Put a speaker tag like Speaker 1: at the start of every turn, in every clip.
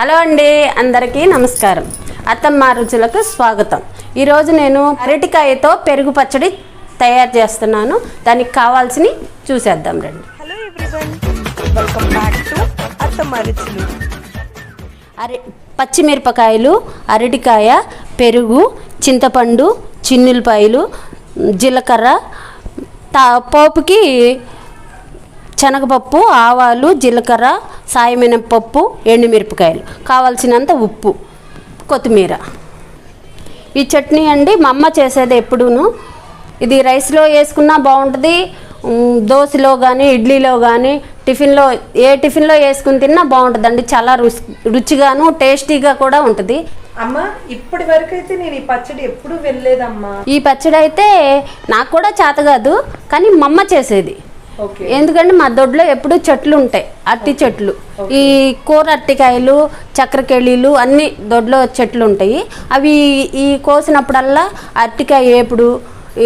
Speaker 1: Hello అండి, అందరికీ నమస్కారం. అత్తమ్మ రుచులకు స్వాగతం. ఈరోజు నేను అరటికాయతో పెరుగు పచ్చడి తయారు చేస్తున్నాను. దానికి కావాల్సినవి చూసేద్దాం రండి.
Speaker 2: Hello everyone, welcome back to అత్తమ్మ రుచులు.
Speaker 1: పచ్చిమిరపకాయలు, అరటికాయ, పెరుగు, చింతపండు, చిన్నులపాయలు, జీలకర్ర, పోపుకి శనగపప్పు, ఆవాలు, జీలకర్ర, సాయమినపప్పు, ఎండుమిరపకాయలు, కావాల్సినంత ఉప్పు, కొత్తిమీర. ఈ చట్నీ అండి మా అమ్మ చేసేది ఎప్పుడూను. ఇది రైస్లో వేసుకున్నా బాగుంటుంది, దోశలో కానీ ఇడ్లీలో కానీ టిఫిన్లో వేసుకుని తిన్నా బాగుంటుందండి. చాలా రుచిగాను టేస్టీగా కూడా ఉంటుంది.
Speaker 2: అమ్మ, ఇప్పటి వరకు అయితే నేను ఈ పచ్చడి ఎప్పుడు వెళ్ళలేదమ్మా.
Speaker 1: ఈ పచ్చడి అయితే నాకు కూడా చేత కాదు, కానీ మా అమ్మ చేసేది. ఎందుకంటే మా దొడ్లో ఎప్పుడు చెట్లు ఉంటాయి, అరటి చెట్లు. ఈ కూర అరటికాయలు, చక్రకేళీలు అన్నీ దొడ్లో చెట్లు ఉంటాయి. అవి ఈ కోసినప్పుడల్లా అరటికాయ వేపుడు,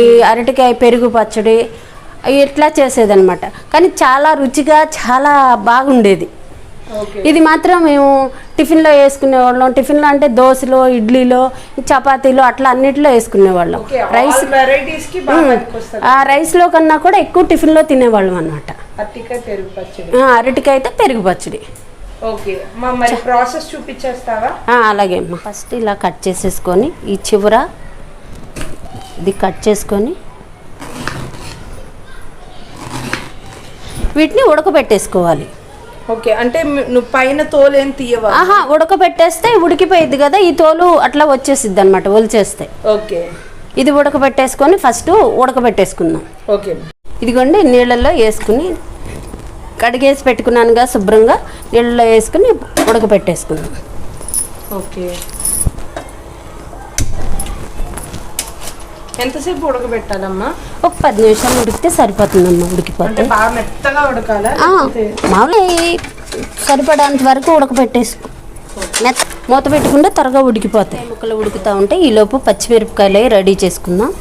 Speaker 1: ఈ అరటికాయ పెరుగు పచ్చడి ఇట్లా చేసేదన్నమాట. కానీ చాలా రుచిగా చాలా బాగుండేది. ఇది మాత్రం మేము టిఫిన్లో వేసుకునేవాళ్ళం. టిఫిన్లో అంటే దోశలో, ఇడ్లీలో, చపాతీలో అట్లా అన్నిట్లో వేసుకునేవాళ్ళం. రైస్లో కన్నా కూడా ఎక్కువ టిఫిన్లో తినేవాళ్ళం అన్నమాట. అరటికాయతో పెరుగు పచ్చడి.
Speaker 2: ప్రాసెస్ చూపించేస్తావా?
Speaker 1: అలాగే అమ్మా. ఫస్ట్ ఇలా కట్ చేసేసుకొని ఈ చివర ఇది కట్ చేసుకొని వీటిని ఉడకబెట్టేసుకోవాలి.
Speaker 2: ఓకే, అంటే నువ్వు పైన తోలు ఏం తీయవా?
Speaker 1: ఉడకబెట్టేస్తే ఉడికిపోయింది కదా, ఈ తోలు అట్లా వచ్చేసిద్ది అనమాట ఒలిచేస్తే.
Speaker 2: ఓకే,
Speaker 1: ఇది ఉడకబెట్టేసుకొని ఫస్ట్ ఉడకబెట్టేసుకుందాం.
Speaker 2: ఓకే,
Speaker 1: ఇదిగోండి నీళ్ళల్లో వేసుకుని కడిగేసి పెట్టుకున్నానుగా శుభ్రంగా, నీళ్ళలో వేసుకుని ఉడకబెట్టేసుకుందాం.
Speaker 2: ఓకే, ఎంతసేపు ఉడకబెట్టాలమ్మా?
Speaker 1: ఒక 10 నిమిషాలు ఉడికితే సరిపోతుందమ్మా. ఉడికిపోతే
Speaker 2: బాగా మెత్తగా ఉడకాలా?
Speaker 1: మామూలు సరిపడేంత వరకు ఉడకబెట్టేసుకో. మూత పెట్టుకుంటే త్వరగా ఉడికిపోతాయి. ముక్కలు ఉడుకుతూ ఉంటే ఈలోపు పచ్చిమిరపకాయలు రెడీ చేసుకుందాం.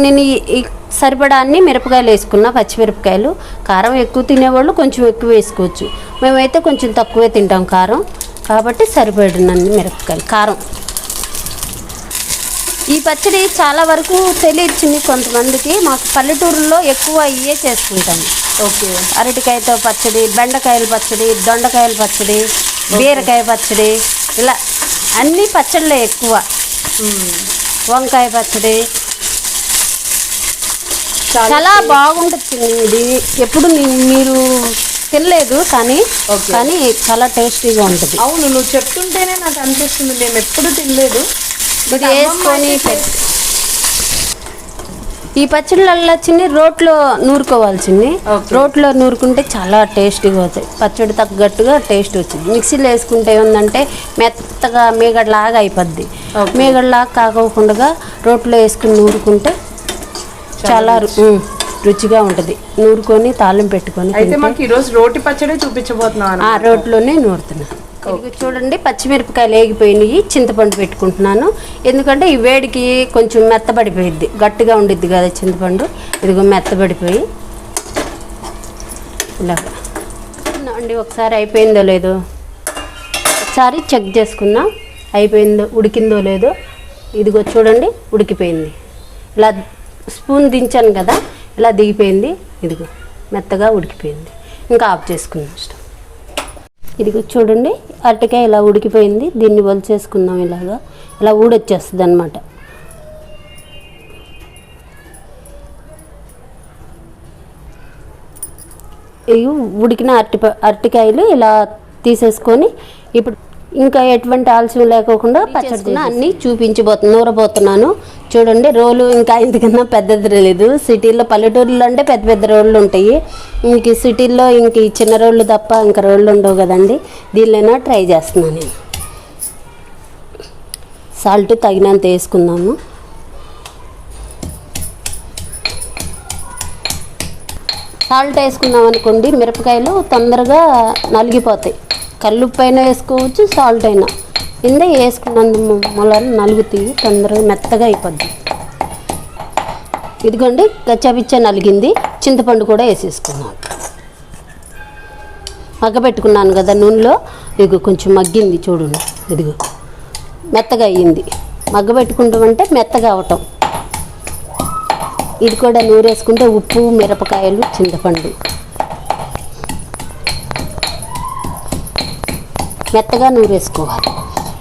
Speaker 1: నేను ఈ సరిపడాన్ని మిరపకాయలు వేసుకున్నా. పచ్చిమిరపకాయలు కారం ఎక్కువ తినేవాళ్ళు కొంచెం ఎక్కువ వేసుకోవచ్చు. మేమైతే కొంచెం తక్కువే తింటాం కారం, కాబట్టి సరిపడినన్ని మిరపకాయలు కారం. ఈ పచ్చడి చాలా వరకు తెలియచ్చింది కొంతమందికి. మాకు పల్లెటూరులో ఎక్కువ ఇవే చేసుకుంటాము.
Speaker 2: ఓకే,
Speaker 1: అరటికాయతో పచ్చడి, బెండకాయల పచ్చడి, దొండకాయల పచ్చడి, బీరకాయ పచ్చడి, ఇలా అన్ని పచ్చళ్ళే ఎక్కువ. వంకాయ పచ్చడి చాలా బాగుంటుంది. ఇది ఎప్పుడు మీరు తినలేదు కానీ చాలా టేస్టీగా ఉంటుంది.
Speaker 2: అవును, నువ్వు చెప్తుంటేనే నాకు అనిపిస్తుంది, మేము ఎప్పుడు తినలేదు.
Speaker 1: ఇది వేసుకొని ఈ పచ్చళ్ళల్లో చిన్ని రోట్లో నూరుకోవాల్సింది. రోట్లో నూరుకుంటే చాలా టేస్టీగా అవుతాయి. పచ్చడి తగ్గట్టుగా టేస్ట్ వచ్చింది. మిక్సీలో వేసుకుంటే ఏముందంటే మెత్తగా మీగడలాగా అయిపోద్ది. మీగడలాగా కాకోకుండా రోట్లో వేసుకుని నూరుకుంటే చాలా రుచిగా ఉంటుంది. నూరుకొని తాళం పెట్టుకొని.
Speaker 2: అయితే మాకు ఈరోజు రోటి పచ్చడి చూపించబోతున్నాను.
Speaker 1: రోట్లోనే నూరుతున్నాను. చూడండి, పచ్చిమిరపకాయలు వేగిపోయినాయి. చింతపండు పెట్టుకుంటున్నాను, ఎందుకంటే ఈ వేడికి కొంచెం మెత్తబడిపోయిద్ది. గట్టిగా ఉండిద్ది కదా చింతపండు. ఇదిగో మెత్తబడిపోయి ఇలాగా అండి. ఒకసారి అయిపోయిందో లేదో ఒకసారి చెక్ చేసుకుందాం, అయిపోయిందో ఉడికిందో లేదో. ఇదిగో చూడండి, ఉడికిపోయింది. ఇలా స్పూన్ దించాను కదా, ఇలా దిగిపోయింది. ఇదిగో మెత్తగా ఉడికిపోయింది. ఇంకా ఆఫ్ చేసుకుందాం స్టవ్. ఇది చూడండి, అరటికాయ ఇలా ఉడికిపోయింది. దీన్ని వలిచేసుకుందాం. ఇలా ఊడొచ్చేస్తుంది అనమాట. ఇవి ఉడికిన అరటికాయలు ఇలా తీసేసుకొని ఇప్పుడు ఇంకా ఎటువంటి ఆలస్యం లేకోకుండా పచ్చడి అన్నీ నూరబోతున్నాను. చూడండి, రోలు ఇంకా ఇంతకన్నా పెద్దది లేదు. సిటీలో, పల్లెటూరులో అంటే పెద్ద పెద్ద రోళ్ళు ఉంటాయి. ఇంక సిటీల్లో ఇంక ఈ చిన్న రోళ్ళు తప్ప ఇంకా రోళ్ళు ఉండవు కదండి. దీనిలోనే ట్రై చేస్తున్నాను నేను. సాల్ట్ తగినంత వేసుకుందాము. సాల్ట్ వేసుకున్నాం అనుకోండి, మిరపకాయలు తొందరగా నలిగిపోతాయి. కల్లుప్పు అయినా వేసుకోవచ్చు, సాల్ట్ అయినా. ఇందే వేసుకున్నందు మూలాలు నలుగుతాయి, తొందరగా మెత్తగా అయిపోద్ది. ఇదిగోండి, గచ్చాపిచ్చా నలిగింది. చింతపండు కూడా వేసేసుకున్నాం. మగ్గబెట్టుకున్నాను కదా నూనెలో, ఇదిగో కొంచెం మగ్గింది చూడండి, ఇదిగో మెత్తగా అయ్యింది. మగ్గబెట్టుకుంటాం అంటే మెత్తగా అవటం. ఇది కూడా నూరేసుకుంటే ఉప్పు, మిరపకాయలు, చింతపండు మెత్తగా నూరేసుకోవాలి.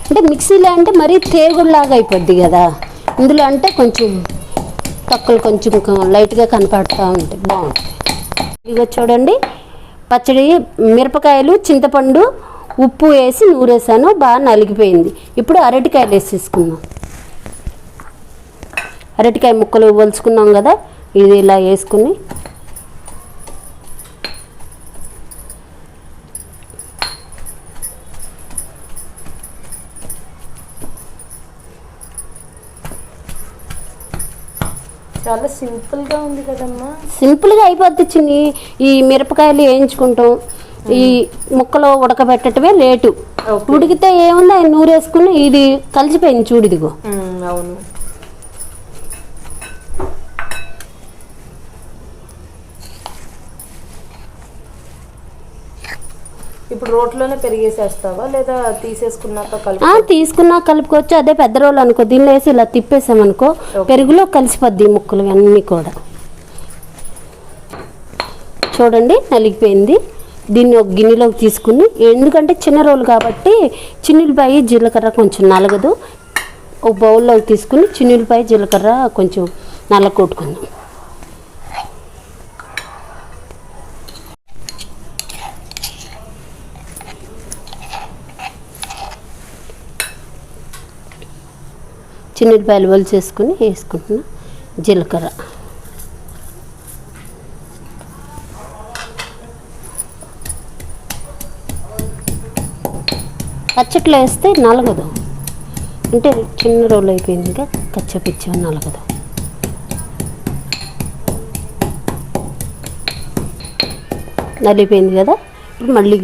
Speaker 1: అంటే మిక్సీలో అంటే మరీ తేగుల్లాగా అయిపోద్ది కదా, ఇందులో అంటే కొంచెం తొక్కలు కొంచెం లైట్గా కనపడుతూ ఉంటాయి, బాగుంటుంది. ఇదిగో చూడండి, పచ్చడి మిరపకాయలు, చింతపండు, ఉప్పు వేసి నూరేసాను, బాగా నలిగిపోయింది. ఇప్పుడు అరటికాయలు వేసేసుకున్నాం. అరటికాయ ముక్కలు వలుచుకున్నాం కదా, ఇది ఇలా వేసుకుని
Speaker 2: చాలా సింపుల్గా ఉంది కదమ్మా.
Speaker 1: సింపుల్గా అయిపోద్ది చిన్ని. ఈ మిరపకాయలు వేయించుకుంటాం, ఈ ముక్కలో ఉడకబెట్టడమే లేటు. ఉడికితే ఏముంది, ఆయన నూరేసుకుని ఇది కలిసిపోయింది చూడు, ఇదిగో.
Speaker 2: అవును. ఇప్పుడు రోట్లోనే పెరిగేసేస్తావా లేదా
Speaker 1: తీసుకున్నాక కలుపుకోవచ్చు. అదే పెద్ద రోలు అనుకో, దీనిలో వేసి ఇలా తిప్పేసామనుకో పెరుగులో కలిసిపోద్ది ముక్కలు అన్నీ కూడా. చూడండి నలిగిపోయింది. దీన్ని ఒక గిన్నెలోకి తీసుకుని, ఎందుకంటే చిన్న రోలు కాబట్టి చిన్నులపాయ జీలకర్ర కొంచెం నలగదు, ఒక బౌల్లోకి తీసుకుని చిన్నులపాయ జీలకర్ర కొంచెం నల్లకొట్టుకుందాం. చిన్నులపాయలు వలిచేసుకుని వేసుకుంటున్నా. జీలకర్ర, పచ్చట్లో వేస్తే నలగదు, అంటే చిన్న రోలు అయిపోయింది, ఇంకా కచ్చపిచ్చ నలగదు. నలిగిపోయింది కదా, ఇప్పుడు మళ్ళీ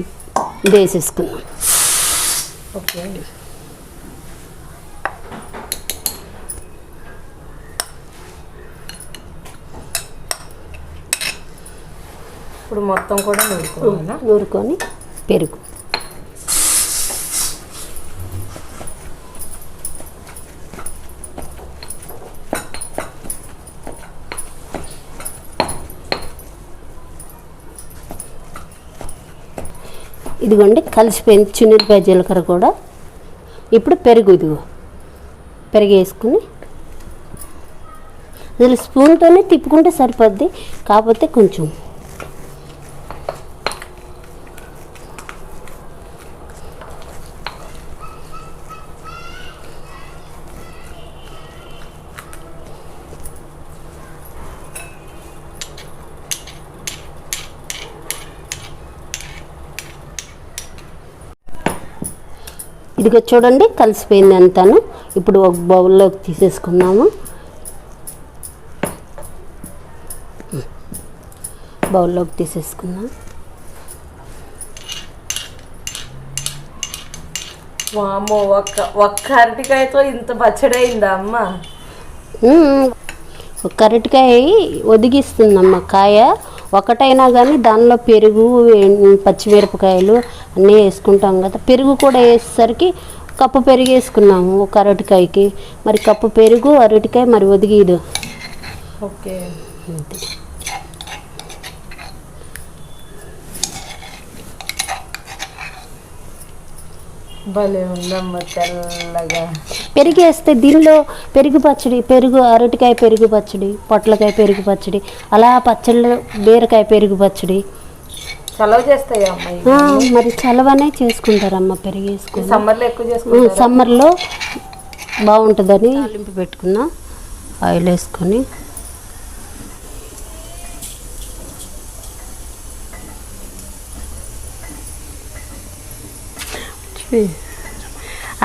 Speaker 1: వేసేసుకుందాం.
Speaker 2: ఓకే. ఇప్పుడు మొత్తం కూడా
Speaker 1: నూరుకొని పెరుగు, ఇదిగోండి కలిసిపోయింది చిన్నులపాయ జీలకర్ర కూడా. ఇప్పుడు పెరుగు, ఇదిగో పెరుగు వేసుకుని అసలు స్పూన్తోనే తిప్పుకుంటే సరిపోద్ది, కాకపోతే కొంచెం ఇదిగో చూడండి కలిసిపోయింది అంతాను. ఇప్పుడు ఒక బౌల్లోకి తీసేసుకున్నాము. బౌల్లోకి తీసేసుకున్నాం.
Speaker 2: వామ్మో, ఒక్క అరటికాయతో ఇంత పచ్చడి అయిందా అమ్మ?
Speaker 1: ఒక అరటికాయ ఒదిగిస్తుందమ్మ కాయ. ఒకటైనా కానీ దానిలో పెరుగు, పచ్చిమిరపకాయలు అన్నీ వేసుకుంటాం కదా. పెరుగు కూడా వేసేసరికి కప్పు పెరుగు వేసుకున్నాము ఒక అరటికాయకి. మరి కప్పు పెరుగు, అరటికాయ మరి ఒదిగిదు.
Speaker 2: ఓకే,
Speaker 1: అంతే.
Speaker 2: భలే ఉందమ్మ తెల్లగా.
Speaker 1: పెరుగు వేస్తే దీనిలో పెరుగు పచ్చడి, పెరుగు అరటికాయ పెరుగు పచ్చడి, పొట్లకాయ పెరుగు పచ్చడి, అలా పచ్చళ్ళు, బీరకాయ పెరుగు పచ్చడి
Speaker 2: చలవ చేస్తాయా అమ్మాయి?
Speaker 1: మరి చలవనే చేసుకుంటారమ్మ పెరుగు వేసుకుని.
Speaker 2: సమ్మర్లో ఎక్కువ చేసుకుంటారు.
Speaker 1: సమ్మర్లో బాగుంటుందని తాలింపు పెట్టుకున్నా. ఆయిల్ వేసుకొని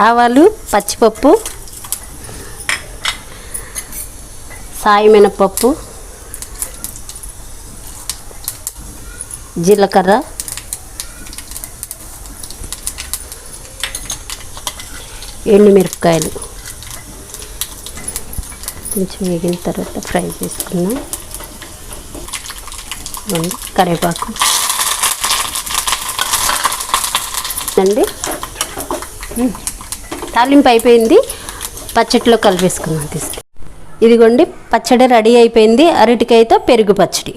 Speaker 1: ఆవాలు, పచ్చిపప్పు, సాయి మినపప్పు, జీలకర్ర, ఎండుమిరపకాయలు కొంచెం వేగిన తర్వాత ఫ్రై చేసుకున్నాం. కరివేపాకు, అండి. తాలింపు అయిపోయింది, పచ్చడిలో కలిపేసుకున్నాను తీసుకు. ఇదిగోండి పచ్చడి రెడీ అయిపోయింది. అరటికాయతో పెరుగు పచ్చడి.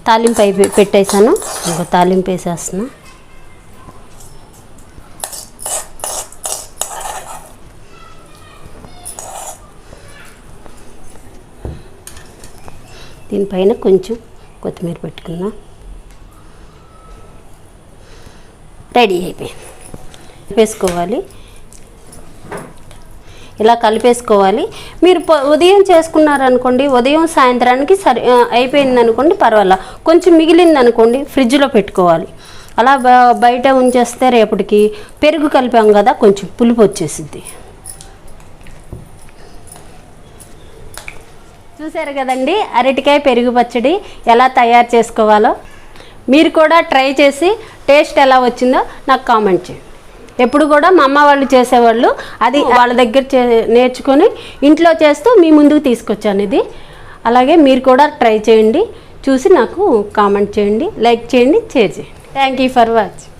Speaker 1: తాలింపు పెట్టేసాను, ఇంకో తాలింపు వేసేస్తున్నా. దీనిపైన కొంచెం కొత్తిమీర పెట్టుకుందాం. రెడీ అయిపోయింది. కలిపేసుకోవాలి, ఇలా కలిపేసుకోవాలి. మీరు ఉదయం చేసుకున్నారనుకోండి, ఉదయం సాయంత్రానికి అయిపోయింది అనుకోండి పర్వాలా. కొంచెం మిగిలింది అనుకోండి ఫ్రిడ్జ్లో పెట్టుకోవాలి. అలా బయట ఉంచేస్తే రేపటికి పెరుగు కలిపాం కదా, కొంచెం పులుపు వచ్చేసిద్ది. చూసారు కదండి అరటికాయ పెరుగు పచ్చడి ఎలా తయారు చేసుకోవాలో. మీరు కూడా ట్రై చేసి టేస్ట్ ఎలా వచ్చిందో నాకు కామెంట్ చేయండి. ఎప్పుడు కూడా మా అమ్మ వాళ్ళు చేసేవాళ్ళు, అది వాళ్ళ దగ్గర నేర్చుకొని ఇంట్లో చేస్తూ మీ ముందుకు తీసుకొచ్చాను ఇది. అలాగే మీరు కూడా ట్రై చేయండి, చూసి నాకు కామెంట్ చేయండి, లైక్ చేయండి, షేర్ చేయండి. Thank you for watching.